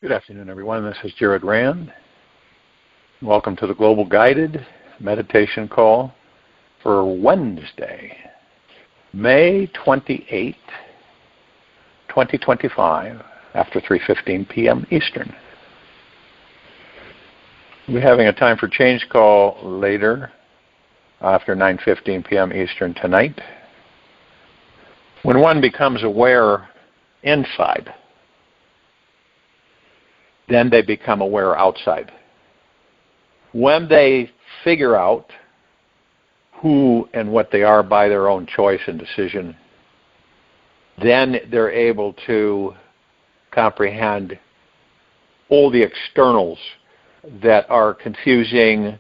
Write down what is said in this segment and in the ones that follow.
Good afternoon, everyone. This is Jared Rand. Welcome to the Global Guided Meditation Call for Wednesday, May 28, 2025, after 3:15 p.m. Eastern. We'll be having a time for change call later, after 9:15 p.m. Eastern tonight. When one becomes aware inside, then they become aware outside. When they figure out who and what they are by their own choice and decision, then they're able to comprehend all the externals that are confusing,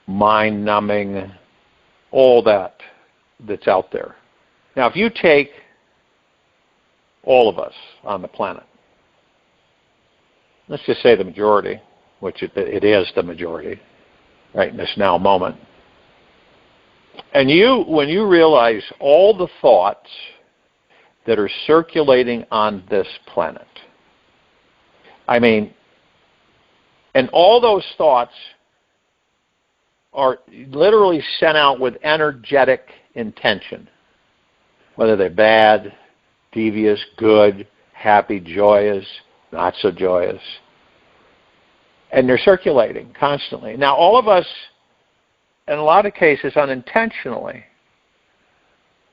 mind-numbing, all that's out there. Now, if you take all of us on the planet, let's just say the majority, which it is the majority, right in this now moment. And when you realize all the thoughts that are circulating on this planet, and all those thoughts are literally sent out with energetic intention, whether they're bad, devious, good, happy, joyous, not so joyous. And they're circulating constantly. Now, all of us, in a lot of cases unintentionally,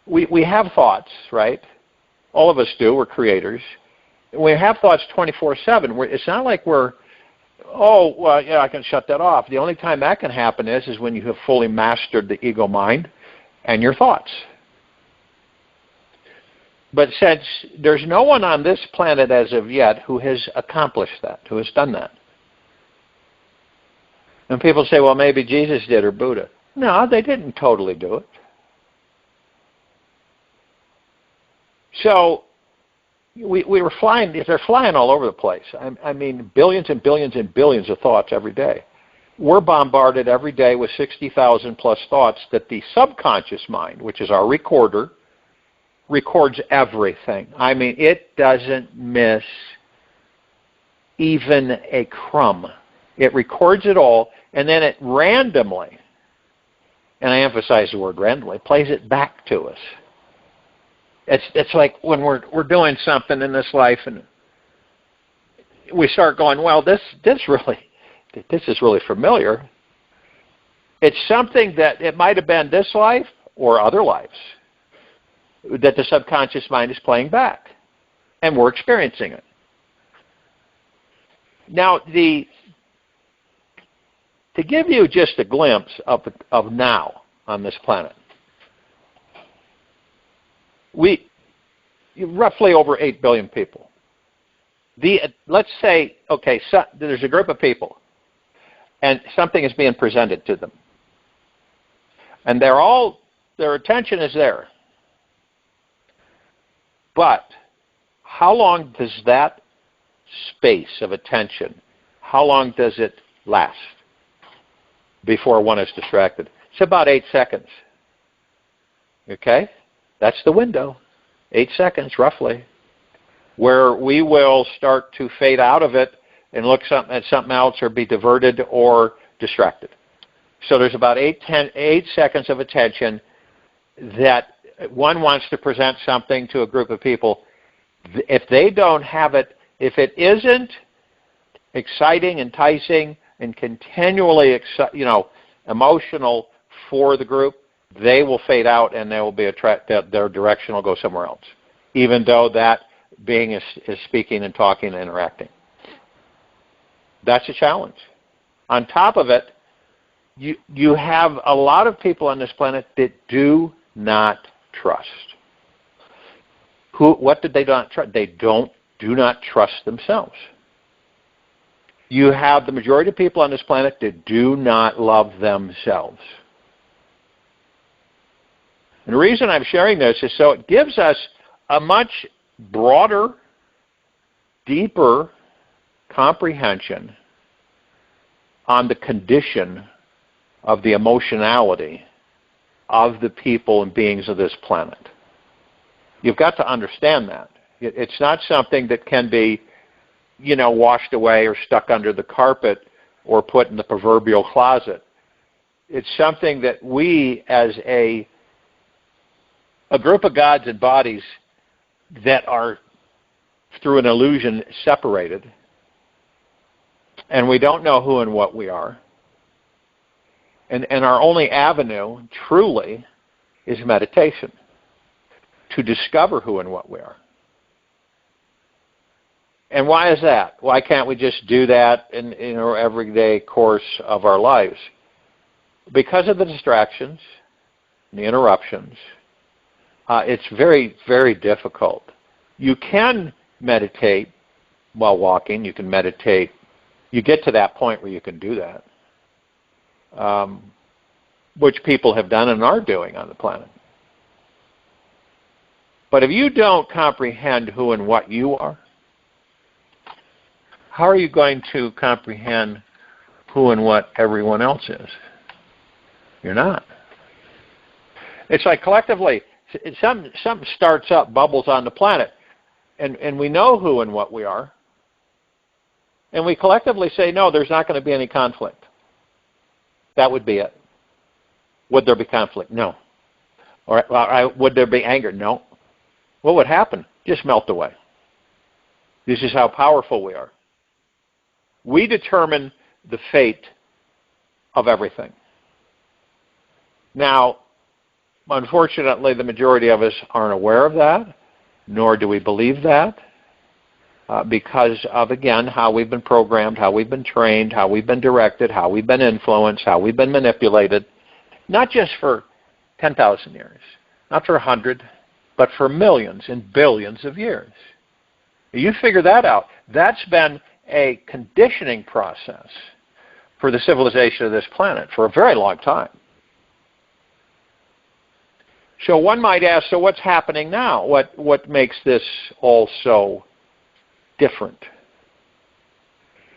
we have thoughts, right? All of us do. We're creators. We have thoughts 24/7. It's not like we're, I can shut that off. The only time that can happen is when you have fully mastered the ego mind and your thoughts. But since there's no one on this planet as of yet who has accomplished that, who has done that. And people say, well, maybe Jesus did or Buddha. No, they didn't totally do it. So we were flying, they're flying all over the place. Billions and billions and billions of thoughts every day. We're bombarded every day with 60,000 plus thoughts that the subconscious mind, which is our recorder, records everything. It doesn't miss even a crumb. It records it all, and then it randomly, and I emphasize the word randomly, plays it back to us. It's like when we're doing something in this life, and we start going, well, this is really familiar. It's something that it might have been this life or other lives that the subconscious mind is playing back, and we're experiencing it. Now, to give you just a glimpse of now on this planet, roughly over 8 billion people. Let's say, so there's a group of people, and something is being presented to them, and their attention is there. But how long does that space of attention, how long does it last before one is distracted? It's about 8 seconds. Okay? That's the window. 8 seconds, roughly, where we will start to fade out of it and look at something else or be diverted or distracted. So there's about 8 seconds of attention that one wants to present something to a group of people. If they don't have it, if it isn't exciting, enticing, and continually emotional for the group, they will fade out and they will be their direction will go somewhere else, even though that being is speaking and talking and interacting. That's a challenge. On top of it, you have a lot of people on this planet that do not trust. What did they not trust? They do not trust themselves. You have the majority of people on this planet that do not love themselves. And the reason I'm sharing this is so it gives us a much broader, deeper comprehension on the condition of the emotionality of the people and beings of this planet. You've got to understand that. It's not something that can be, washed away or stuck under the carpet or put in the proverbial closet. It's something that we, as a group of gods and bodies that are, through an illusion, separated, and we don't know who and what we are, and our only avenue, truly, is meditation, to discover who and what we are. And why is that? Why can't we just do that in our everyday course of our lives? Because of the distractions, the interruptions, it's very, very difficult. You can meditate while walking. You can meditate. You get to that point where you can do that, which people have done and are doing on the planet. But if you don't comprehend who and what you are, how are you going to comprehend who and what everyone else is? You're not. It's like collectively, something starts up, bubbles on the planet, and we know who and what we are, and we collectively say, no, there's not going to be any conflict. That would be it. Would there be conflict? No. Or would there be anger? No. What would happen? Just melt away. This is how powerful we are. We determine the fate of everything. Now, unfortunately, the majority of us aren't aware of that, nor do we believe that, because of, again, how we've been programmed, how we've been trained, how we've been directed, how we've been influenced, how we've been manipulated, not just for 10,000 years, not for 100, but for millions and billions of years. You figure that out. That's been a conditioning process for the civilization of this planet for a very long time. So one might ask, so what's happening now? What makes this all so different?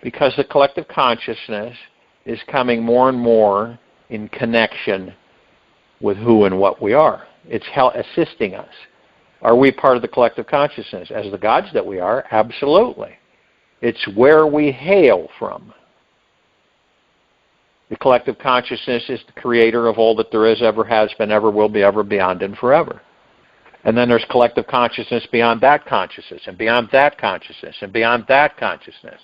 Because the collective consciousness is coming more and more in connection with who and what we are. It's assisting us. Are we part of the collective consciousness? As the gods that we are, absolutely. It's where we hail from. The collective consciousness is the creator of all that there is, ever has been, ever will be, ever, beyond, and forever. And then there's collective consciousness beyond that consciousness, and beyond that consciousness, and beyond that consciousness.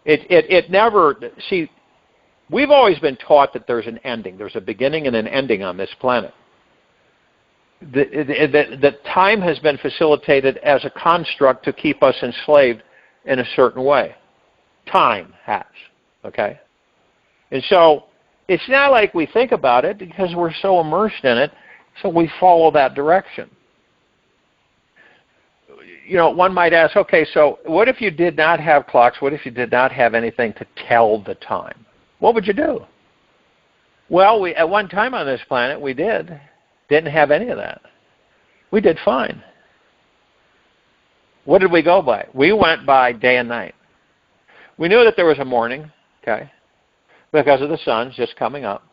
It never, see, we've always been taught that there's an ending. There's a beginning and an ending on this planet. The time has been facilitated as a construct to keep us enslaved in a certain way. Time has, okay? And so it's not like we think about it because we're so immersed in it, so we follow that direction. One might ask, okay, so what if you did not have clocks? What if you did not have anything to tell the time? What would you do? Well, at one time on this planet, we didn't have any of that. We did fine. What did we go by? We went by day and night. We knew that there was a morning, okay, because of the sun just coming up.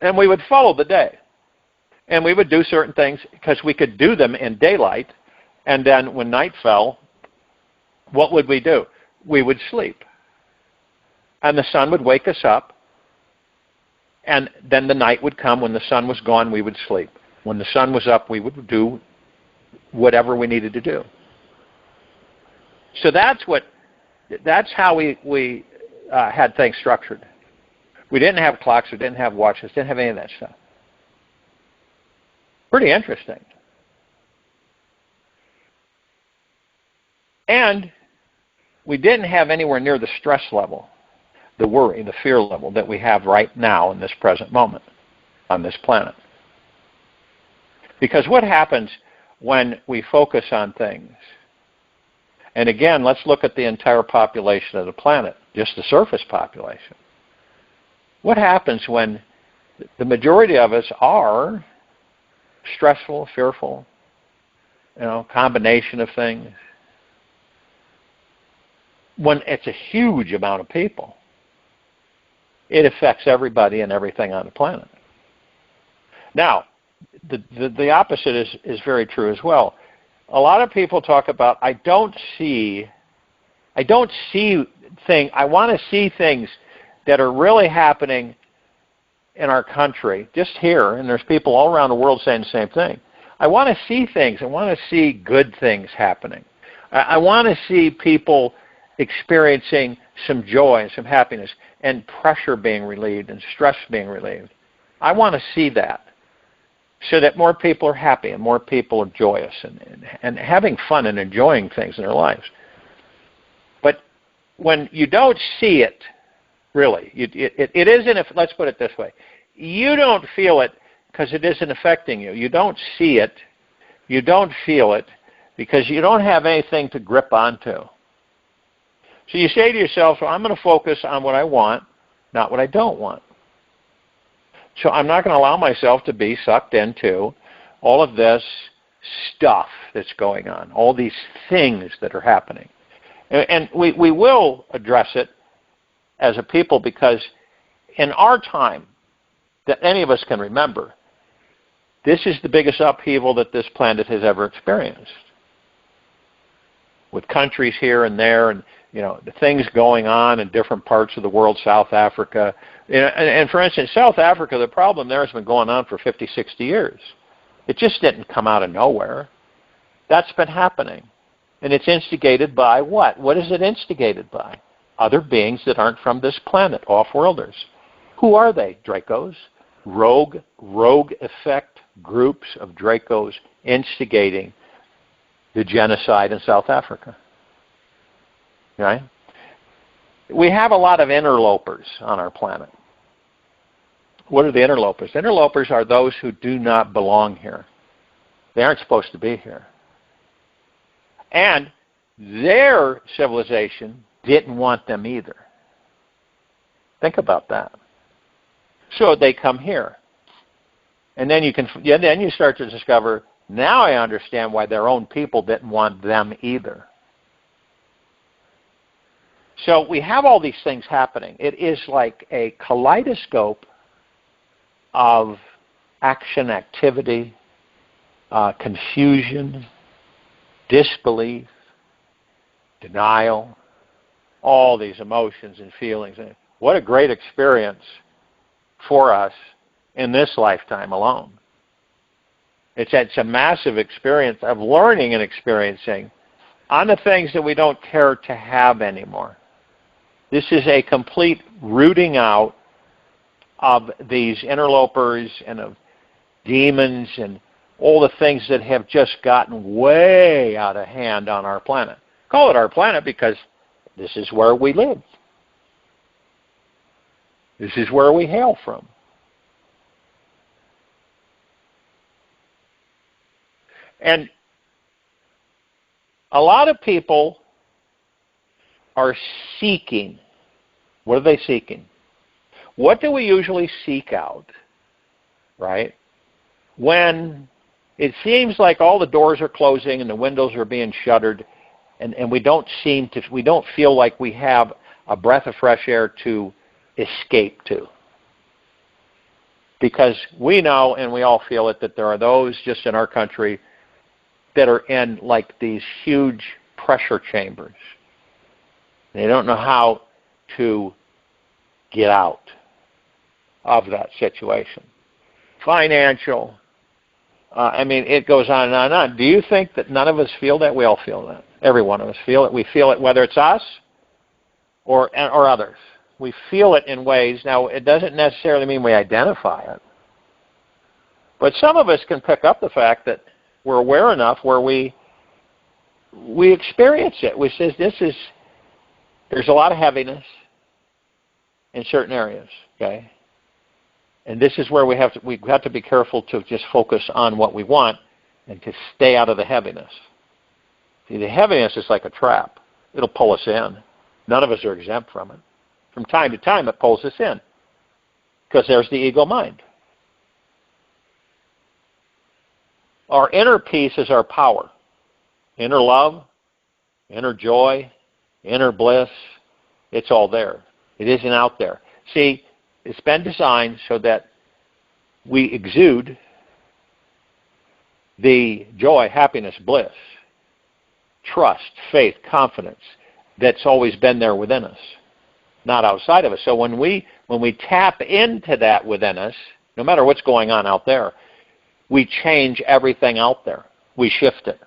And we would follow the day. And we would do certain things because we could do them in daylight. And then when night fell, what would we do? We would sleep. And the sun would wake us up. And then the night would come. When the sun was gone, we would sleep. When the sun was up, we would do whatever we needed to do. So that's how we had things structured. We didn't have clocks, we didn't have watches, didn't have any of that stuff. Pretty interesting. And we didn't have anywhere near the stress level, the worry, the fear level that we have right now in this present moment on this planet. Because what happens when we focus on things? And again, let's look at the entire population of the planet, just the surface population. What happens when the majority of us are stressful, fearful, combination of things? When it's a huge amount of people, it affects everybody and everything on the planet. Now, the opposite is very true as well. A lot of people talk about, I don't see I don't see things. I want to see things that are really happening in our country, just here, and there's people all around the world saying the same thing. I want to see things. I want to see good things happening. I want to see people experiencing some joy and some happiness and pressure being relieved and stress being relieved. I want to see that so that more people are happy and more people are joyous and having fun and enjoying things in their lives. But when you don't see it, really, it isn't, let's put it this way, you don't feel it because it isn't affecting you. You don't see it, you don't feel it, because you don't have anything to grip onto. So you say to yourself, well, I'm going to focus on what I want, not what I don't want. So I'm not going to allow myself to be sucked into all of this stuff that's going on, all these things that are happening. And we will address it as a people, because in our time that any of us can remember, this is the biggest upheaval that this planet has ever experienced. With countries here and there, and the things going on in different parts of the world, South Africa. And for instance, South Africa, the problem there has been going on for 50, 60 years. It just didn't come out of nowhere. That's been happening. And it's instigated by what? What is it instigated by? Other beings that aren't from this planet, off-worlders. Who are they? Dracos. Rogue effect groups of Dracos instigating the genocide in South Africa. Right? We have a lot of interlopers on our planet. What are the interlopers? Interlopers are those who do not belong here. They aren't supposed to be here. And their civilization didn't want them either. Think about that. So they come here. And then you start to discover, now I understand why their own people didn't want them either. So we have all these things happening. It is like a kaleidoscope of action, activity, confusion, disbelief, denial, all these emotions and feelings. What a great experience for us in this lifetime alone. It's a massive experience of learning and experiencing on the things that we don't care to have anymore. This is a complete rooting out of these interlopers and of demons and all the things that have just gotten way out of hand on our planet. Call it our planet because this is where we live. This is where we hail from. And a lot of people are seeking. What are they seeking? What do we usually seek out, right? When it seems like all the doors are closing and the windows are being shuttered, and we don't feel like we have a breath of fresh air to escape to. Because we know, and we all feel it, that there are those just in our country that are in like these huge pressure chambers. They don't know how to get out of that situation. Financial. It goes on and on and on. Do you think that none of us feel that? We all feel that. Every one of us feel it. We feel it whether it's us or others. We feel it in ways. Now, it doesn't necessarily mean we identify it. But some of us can pick up the fact that we're aware enough where we experience it. We say there's a lot of heaviness in certain areas, okay? And this is where we have to be careful to just focus on what we want and to stay out of the heaviness. See, the heaviness is like a trap. It'll pull us in. None of us are exempt from it. From time to time, it pulls us in because there's the ego mind. Our inner peace is our power. Inner love, inner joy, inner bliss, it's all there. It isn't out there. See, it's been designed so that we exude the joy, happiness, bliss, trust, faith, confidence, that's always been there within us, not outside of us. So when we tap into that within us, no matter what's going on out there, we change everything out there. We shift it.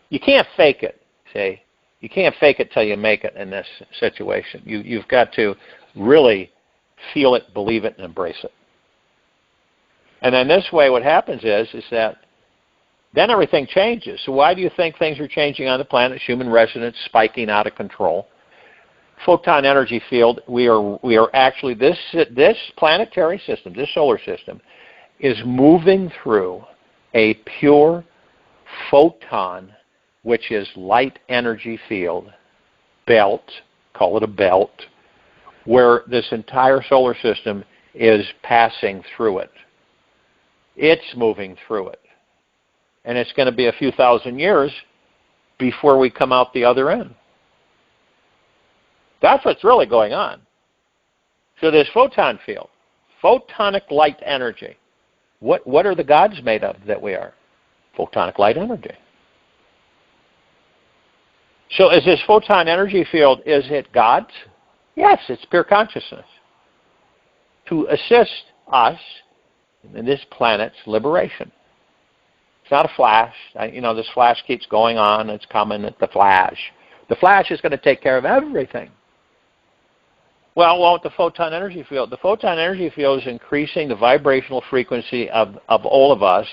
You can't fake it, see? You can't fake it till you make it in this situation. You've got to really feel it, believe it, and embrace it. And then this way what happens is that then everything changes. So why do you think things are changing on the planet? Human resonance spiking out of control. Photon energy field, we are actually, this planetary system, this solar system, is moving through a pure photon, which is light energy field, belt, call it a belt, where this entire solar system is passing through it. It's moving through it. And it's going to be a few thousand years before we come out the other end. That's what's really going on. So this photon field, photonic light energy. What are the gods made of that we are? Photonic light energy. So is this photon energy field, is it God's? Yes, it's pure consciousness. To assist us in this planet's liberation. It's not a flash. This flash keeps going on. It's coming at the flash. The flash is going to take care of everything. Well, with the photon energy field, the photon energy field is increasing the vibrational frequency of all of us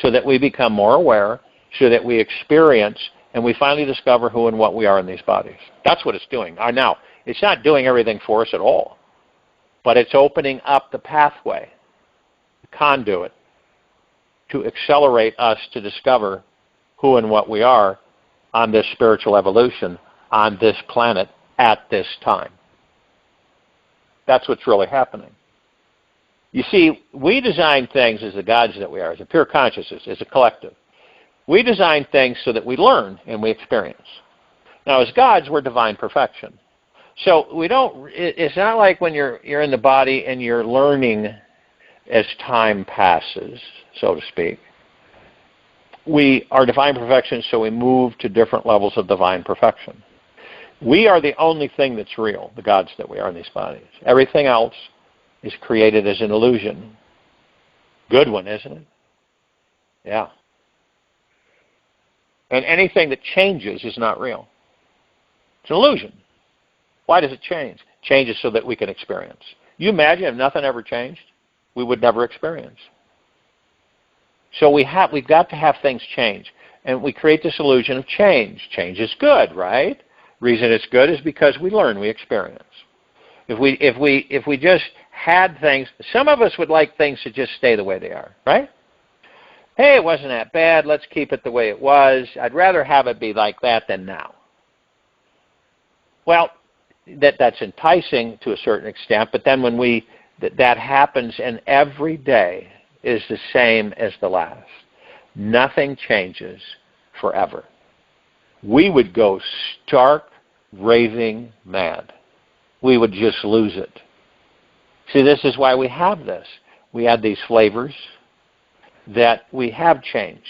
so that we become more aware, so that we experience, and we finally discover who and what we are in these bodies. That's what it's doing. Now, it's not doing everything for us at all, but it's opening up the pathway, the conduit, to accelerate us to discover who and what we are on this spiritual evolution, on this planet, at this time. That's what's really happening. You see, we design things as the gods that we are, as a pure consciousness, as a collective. We design things so that we learn and we experience. Now, as gods, we're divine perfection. So it's not like when you're in the body and you're learning as time passes, so to speak. We are divine perfection, so we move to different levels of divine perfection. We are the only thing that's real, the gods that we are in these bodies. Everything else is created as an illusion. Good one, isn't it? Yeah. And anything that changes is not real. It's an illusion. Why does it change? It changes so that we can experience. You imagine if nothing ever changed, we would never experience. So we've got to have things change. And we create this illusion of change. Change is good, right? Reason it's good is because we learn, we experience. If we just had things, some of us would like things to just stay the way they are, right? Hey, it wasn't that bad, let's keep it the way it was. I'd rather have it be like that than now. Well, that's enticing to a certain extent, but then when that happens and every day is the same as the last. Nothing changes forever. We would go stark, raving mad. We would just lose it. See, this is why we have this. We have these flavors that we have change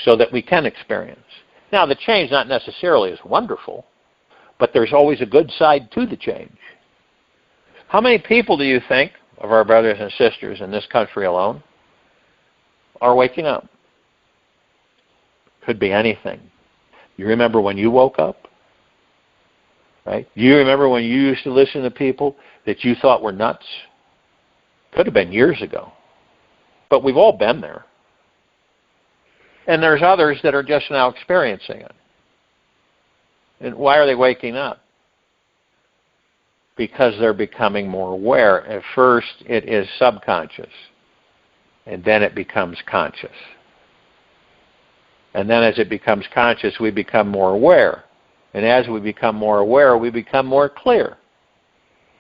so that we can experience. Now, the change not necessarily is wonderful, but there's always a good side to the change. How many people do you think, of our brothers and sisters in this country alone, are waking up? Could be anything. You remember when you woke up? Right? You remember when you used to listen to people that you thought were nuts? Could have been years ago. But we've all been there. And there's others that are just now experiencing it. And why are they waking up? Because they're becoming more aware. At first, it is subconscious. And then it becomes conscious. And then as it becomes conscious, we become more aware. And as we become more aware, we become more clear.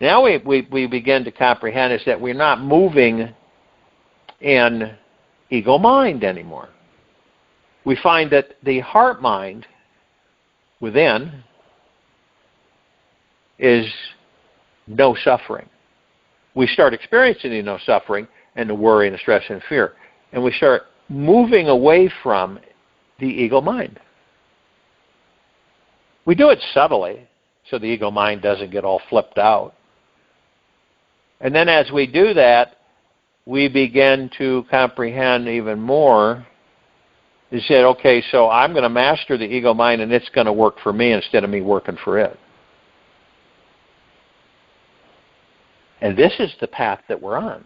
Now we begin to comprehend is that we're not moving in ego mind anymore. We find that the heart mind within is no suffering. We start experiencing the no suffering and the worry and the stress and fear. And we start moving away from the ego mind. We do it subtly, so the ego mind doesn't get all flipped out. And then as we do that, we begin to comprehend even more. You said, okay, so I'm going to master the ego mind and it's going to work for me instead of me working for it. And this is the path that we're on.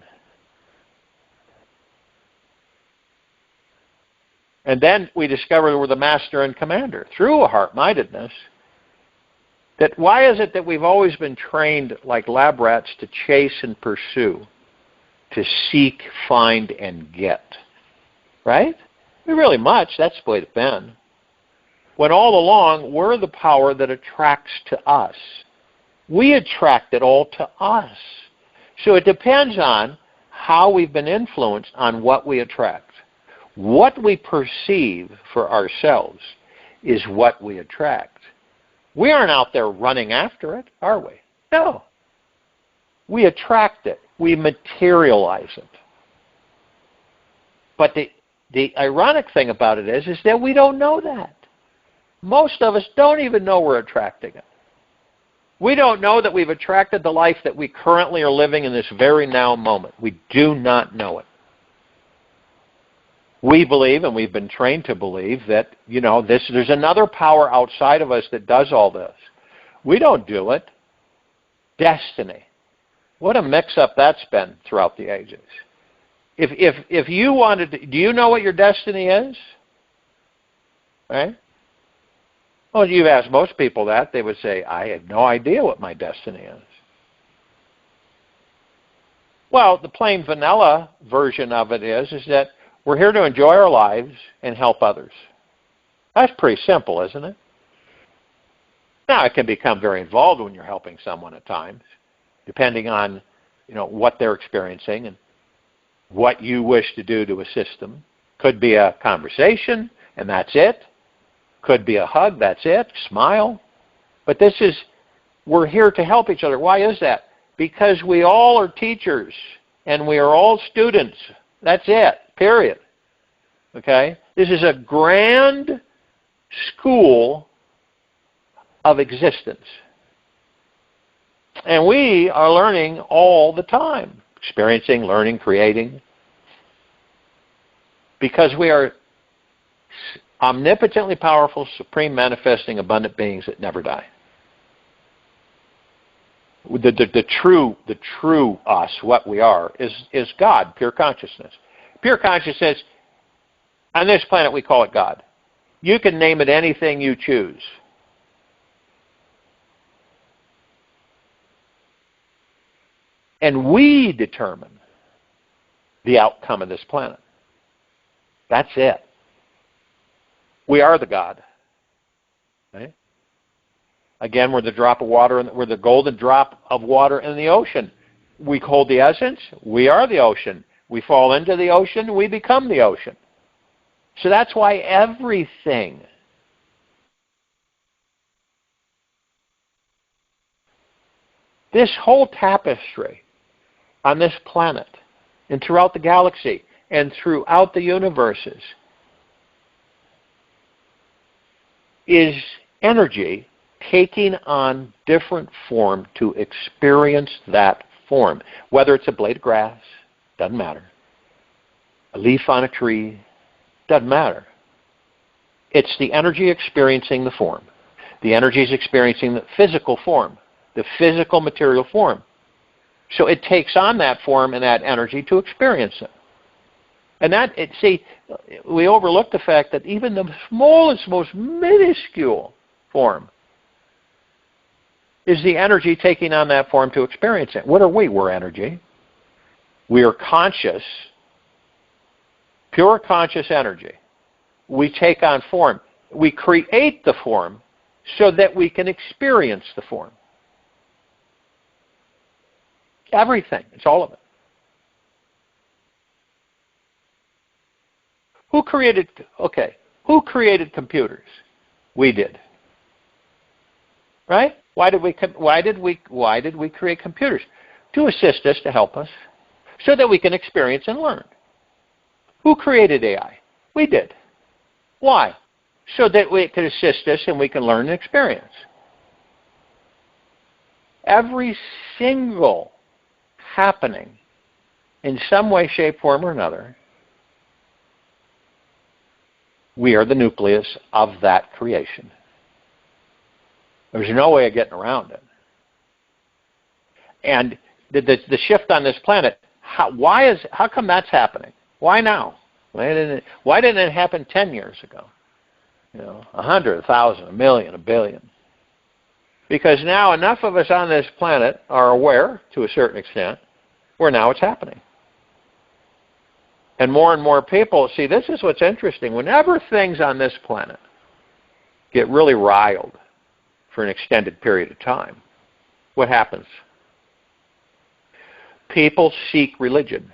And then we discover we're the master and commander through a heart-mindedness. That why is it that we've always been trained like lab rats to chase and pursue, to seek, find, and get? Right? Really much, that's the way it's been. When all along, we're the power that attracts to us. We attract it all to us. So it depends on how we've been influenced on what we attract. What we perceive for ourselves is what we attract. We aren't out there running after it, are we? No. We attract it. We materialize it. But the ironic thing about it is that we don't know that. Most of us don't even know we're attracting it. We don't know that we've attracted the life that we currently are living in this very now moment. We do not know it. We believe, and we've been trained to believe, that, there's another power outside of us that does all this. We don't do it. Destiny. What a mix-up that's been throughout the ages. If you wanted to, do you know what your destiny is? Right? Well, you've asked most people that, they would say, I have no idea what my destiny is. Well, the plain vanilla version of it is that we're here to enjoy our lives and help others. That's pretty simple, isn't it? Now, it can become very involved when you're helping someone at times, depending on, what they're experiencing and what you wish to do to assist them. Could be a conversation, and that's it. Could be a hug, that's it. Smile. But we're here to help each other. Why is that? Because we all are teachers, and we are all students. That's it. Period. Okay? This is a grand school of existence. And we are learning all the time. Experiencing, learning, creating. Because we are omnipotently powerful, supreme, manifesting, abundant beings that never die. The true us, what we are, is God, pure consciousness. Pure consciousness, on this planet we call it God. You can name it anything you choose. And we determine the outcome of this planet. That's it. We are the God. Right? Again, we're the drop of water, we're the golden drop of water in the ocean. We hold the essence. We are the ocean. We fall into the ocean. We become the ocean. So that's why everything this whole tapestry on this planet and throughout the galaxy and throughout the universes is energy taking on different form to experience that form. Whether it's a blade of grass, doesn't matter. A leaf on a tree, doesn't matter. It's the energy experiencing the form. The energy is experiencing the physical form, the physical material form. So it takes on that form and that energy to experience it. And we overlook the fact that even the smallest, most minuscule form is the energy taking on that form to experience it. What are we? We're energy. We are conscious, pure conscious energy. We take on form. We create the form so that we can experience the form. Everything. It's all of it. Who created computers? We did. Right? Why did we create computers? To assist us, to help us, so that we can experience and learn. Who created AI? We did. Why? so that it can assist us and we can learn and experience. Every single happening in some way, shape, form, or another, we are the nucleus of that creation. There's no way of getting around it. And the shift on this planet, how come that's happening? Why now? Why didn't it happen 10 years ago? 100, 1,000, 1 million, 1 billion. Because now enough of us on this planet are aware, to a certain extent, where now it's happening. And more people, see, this is what's interesting. Whenever things on this planet get really riled for an extended period of time, what happens? People seek religion.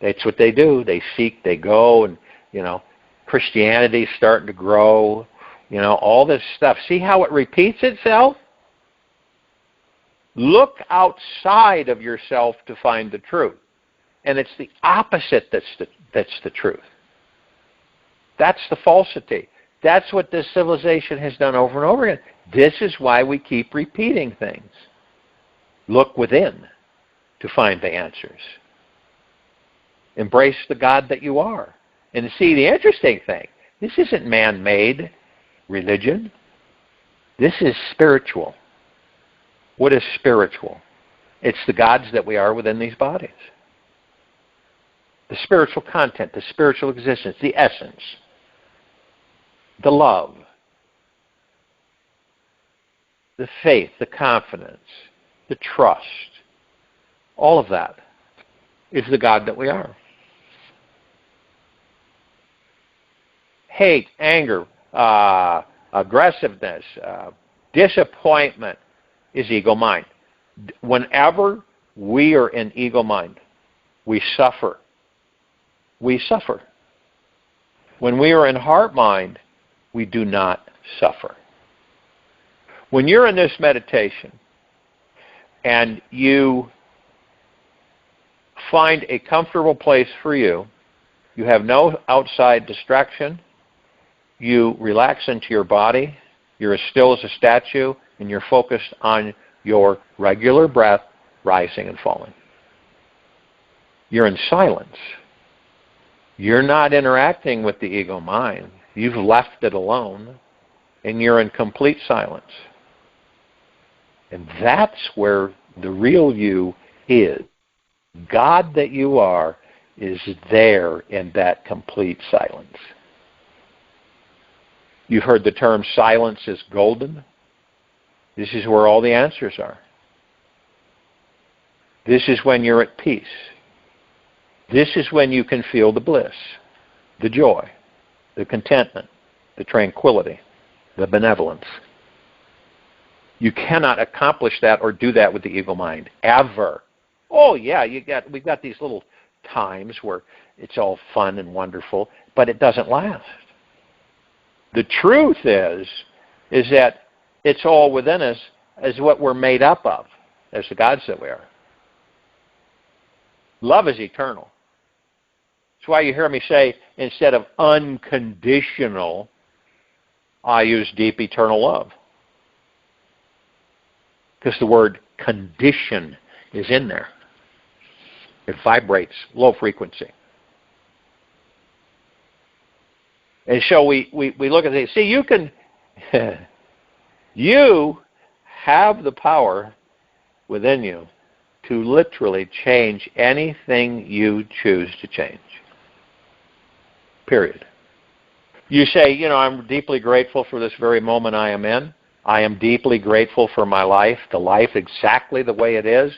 That's what they do. They seek, they go, and, Christianity's starting to grow, all this stuff. See how it repeats itself? Look outside of yourself to find the truth. And it's the opposite that's the truth. That's the falsity. That's what this civilization has done over and over again. This is why we keep repeating things. Look within to find the answers. Embrace the God that you are. And see, the interesting thing, this isn't man-made religion. This is spiritual. What is spiritual? It's the gods that we are within these bodies. The spiritual content, the spiritual existence, the essence, the love, the faith, the confidence, the trust, all of that is the God that we are. Hate, anger, aggressiveness, disappointment is ego mind. Whenever we are in ego mind, we suffer. We suffer. When we are in heart mind, we do not suffer. When you're in this meditation and you find a comfortable place for you, you have no outside distraction, you relax into your body, you're as still as a statue, and you're focused on your regular breath rising and falling. You're in silence. You're not interacting with the ego mind. You've left it alone, and you're in complete silence. And that's where the real you is. God that you are is there in that complete silence. You've heard the term silence is golden. This is where all the answers are. This is when you're at peace. This is when you can feel the bliss, the joy, the contentment, the tranquility, the benevolence. You cannot accomplish that or do that with the ego mind, ever. Oh yeah, we've got these little times where it's all fun and wonderful, but it doesn't last. The truth is that it's all within us as what we're made up of, as the gods that we are. Love is eternal. That's why you hear me say, instead of unconditional, I use deep eternal love. Because the word condition is in there. It vibrates low frequency. And so we look at it. See, you can, you have the power within you to literally change anything you choose to change. Period. You say, I'm deeply grateful for this very moment I am in. I am deeply grateful for my life, the life exactly the way it is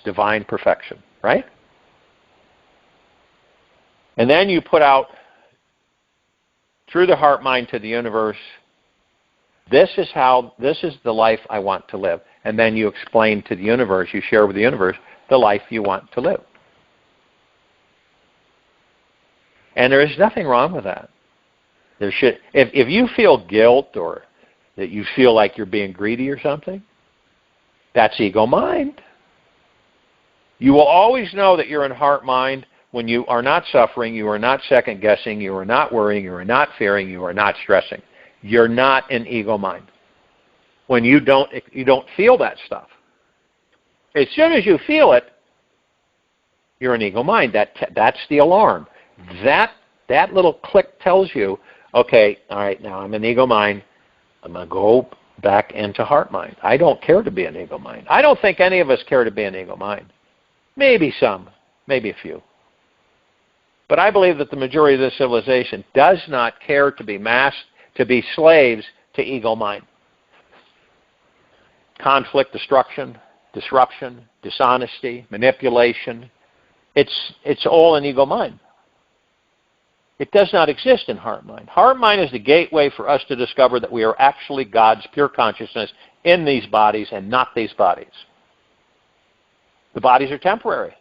divine perfection, right? And then you put out, through the heart mind to the universe, this is the life I want to live. And then you explain to the universe, you share with the universe, the life you want to live. And there is nothing wrong with that. If you feel guilt or that you feel like you're being greedy or something, that's ego mind. You will always know that you're in heart mind when you are not suffering, you are not second-guessing, you are not worrying, you are not fearing, you are not stressing. You're not an ego mind. When you don't feel that stuff. As soon as you feel it, you're an ego mind. That's the alarm. That little click tells you, okay, all right, now I'm an ego mind. I'm going to go back into heart mind. I don't care to be an ego mind. I don't think any of us care to be an ego mind. Maybe some, maybe a few. But I believe that the majority of this civilization does not care to be masked, to be slaves to ego mind. Conflict, destruction, disruption, dishonesty, manipulation. It's all an ego mind. It does not exist in heart mind. Heart mind is the gateway for us to discover that we are actually God's pure consciousness in these bodies and not these bodies. The bodies are temporary.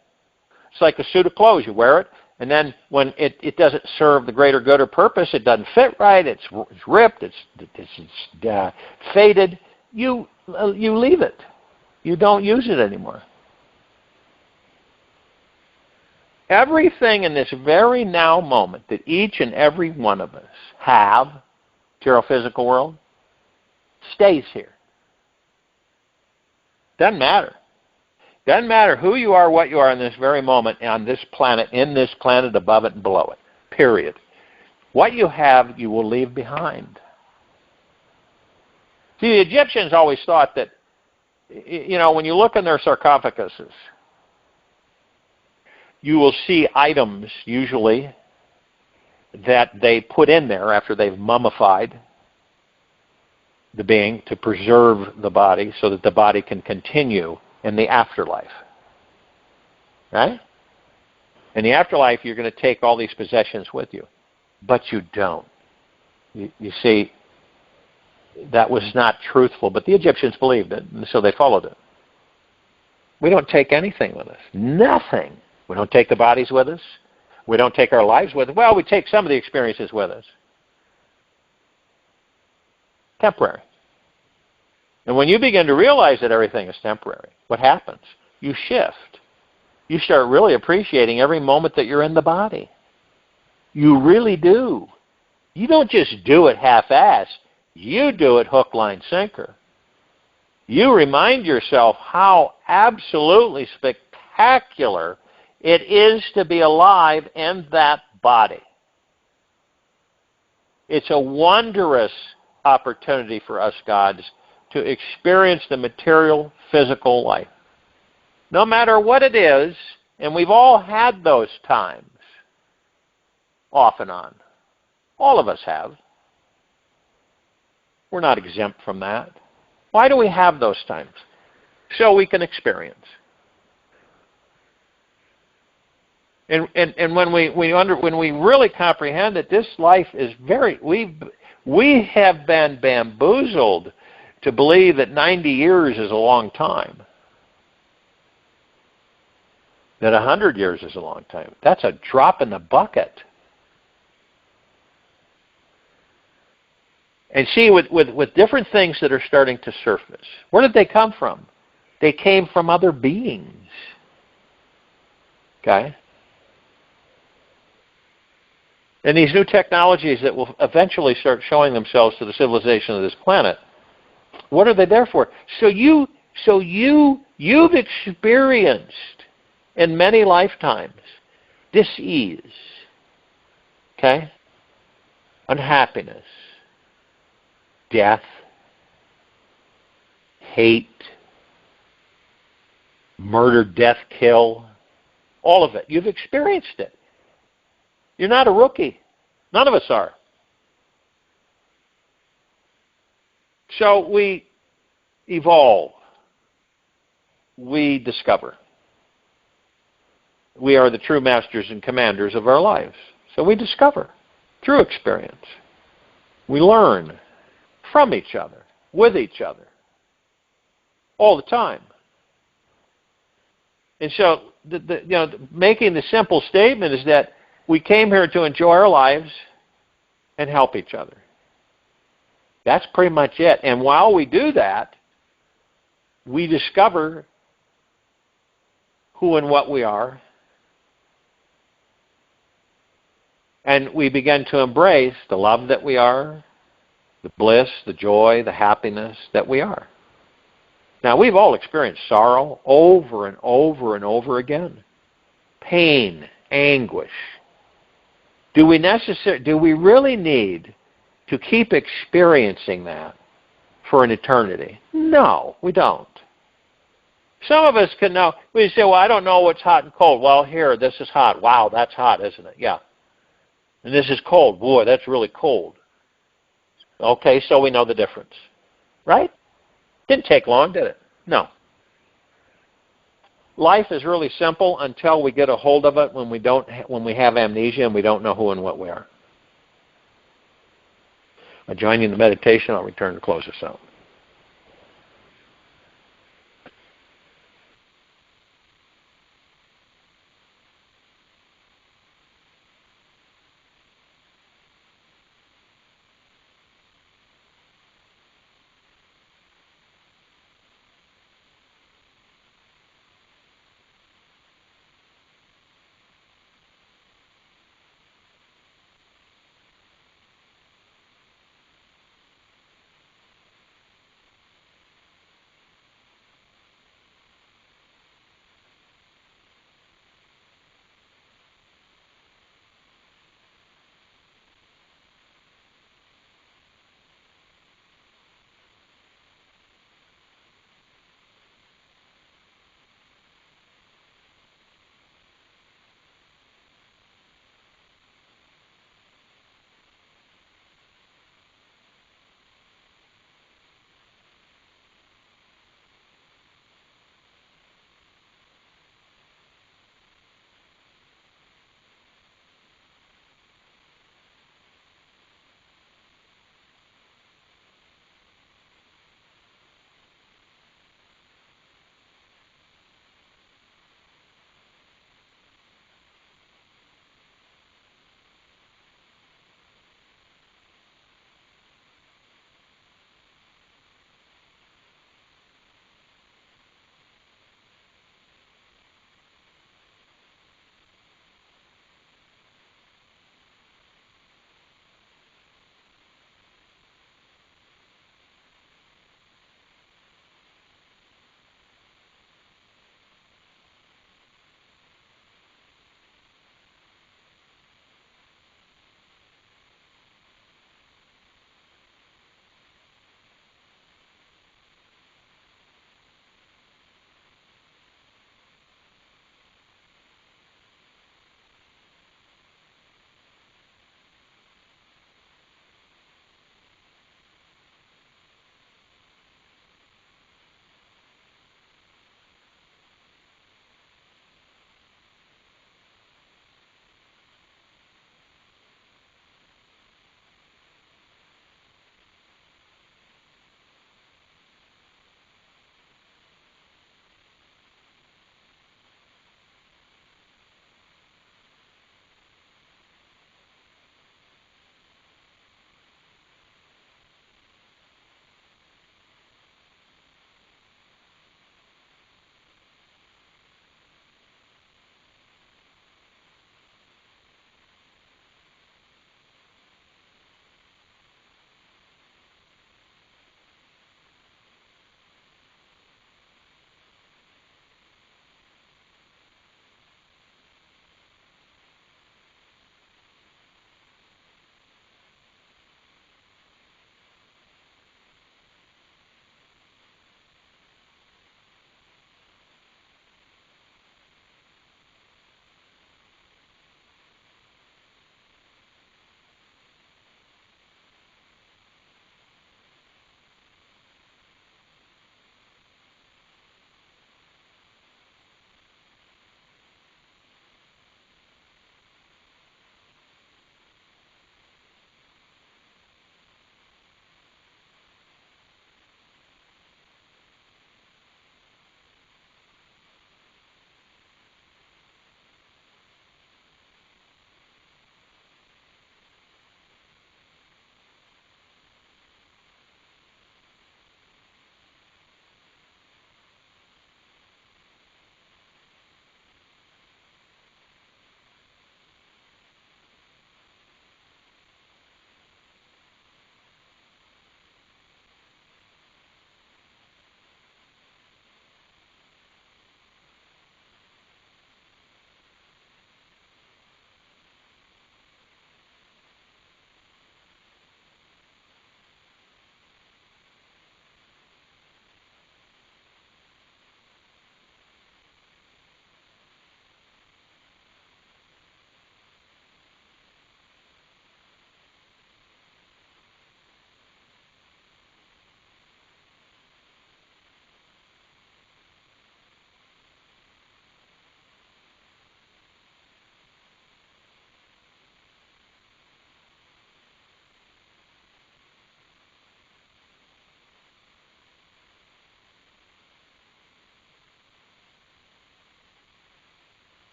It's like a suit of clothes. You wear it, and then when it doesn't serve the greater good or purpose, it doesn't fit right, it's ripped, it's faded, you leave it. You don't use it anymore. Everything in this very now moment that each and every one of us have, material physical world, stays here. Doesn't matter. Doesn't matter who you are, what you are in this very moment on this planet, in this planet, above it and below it. Period. What you have, you will leave behind. See, the Egyptians always thought that, when you look in their sarcophaguses, you will see items, usually, that they put in there after they've mummified the being to preserve the body so that the body can continue in the afterlife. Right? In the afterlife, you're going to take all these possessions with you. But you don't. You see, that was not truthful, but the Egyptians believed it, and so they followed it. We don't take anything with us. Nothing. We don't take the bodies with us. We don't take our lives with us. Well, we take some of the experiences with us. Temporary. And when you begin to realize that everything is temporary, what happens? You shift. You start really appreciating every moment that you're in the body. You really do. You don't just do it half-assed. You do it hook, line, sinker. You remind yourself how absolutely spectacular it is to be alive in that body. It's a wondrous opportunity for us gods to experience the material, physical life. No matter what it is, and we've all had those times, off and on. All of us have. We're not exempt from that. Why do we have those times? So we can experience. And when we really comprehend that this life is we have been bamboozled to believe that 90 years is a long time. That 100 years is a long time. That's a drop in the bucket. And see, with different things that are starting to surface, where did they come from? They came from other beings. Okay? And these new technologies that will eventually start showing themselves to the civilization of this planet, what are they there for? So you've experienced in many lifetimes dis-ease, okay? Unhappiness, death, hate, murder, death, kill, all of it. You've experienced it. You're not a rookie. None of us are. So we evolve. We discover. We are the true masters and commanders of our lives. So we discover through experience. We learn from each other, with each other, all the time. And so, making the simple statement is that we came here to enjoy our lives and help each other. That's pretty much it. And while we do that, we discover who and what we are. And we begin to embrace the love that we are, the bliss, the joy, the happiness that we are. Now, we've all experienced sorrow over and over and over again. Pain, anguish. Do we really need to keep experiencing that for an eternity? No, we don't. Some of us can know. We say, well, I don't know what's hot and cold. Well, here, this is hot. Wow, that's hot, isn't it? Yeah. And this is cold. Boy, that's really cold. Okay, so we know the difference. Right? Didn't take long, did it? No. Life is really simple until we get a hold of it when we have amnesia and we don't know who and what we are. I join you in the meditation. I'll return to close this out.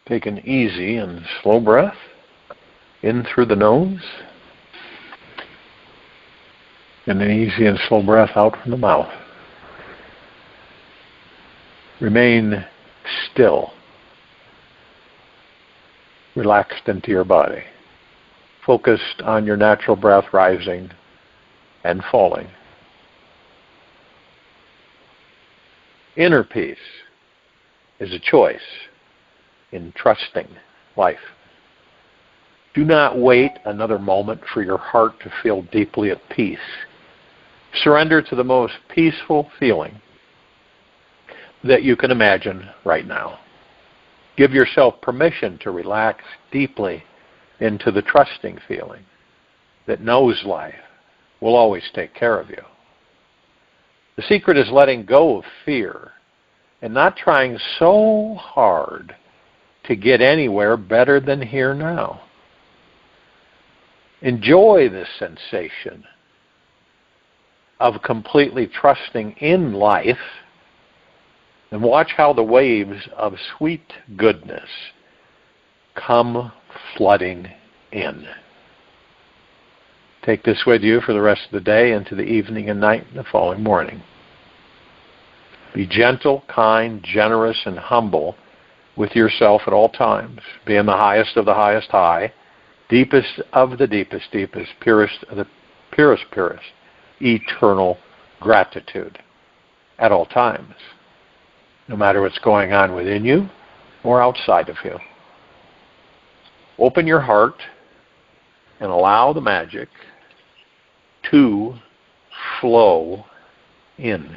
Take an easy and slow breath in through the nose, and an easy and slow breath out from the mouth. Remain still, relaxed into your body, focused on your natural breath rising and falling. Inner peace is a choice in trusting life. Do not wait another moment for your heart to feel deeply at peace. Surrender to the most peaceful feeling that you can imagine right now. Give yourself permission to relax deeply into the trusting feeling that knows life will always take care of you. The secret is letting go of fear and not trying so hard to get anywhere better than here now. Enjoy this sensation of completely trusting in life and watch how the waves of sweet goodness come flooding in. Take this with you for the rest of the day, into the evening and night and the following morning. Be gentle, kind, generous, and humble with yourself at all times. Be in the highest of the highest high, deepest of the deepest, deepest, purest of the purest, purest, eternal gratitude at all times, no matter what's going on within you or outside of you. Open your heart and allow the magic to flow in.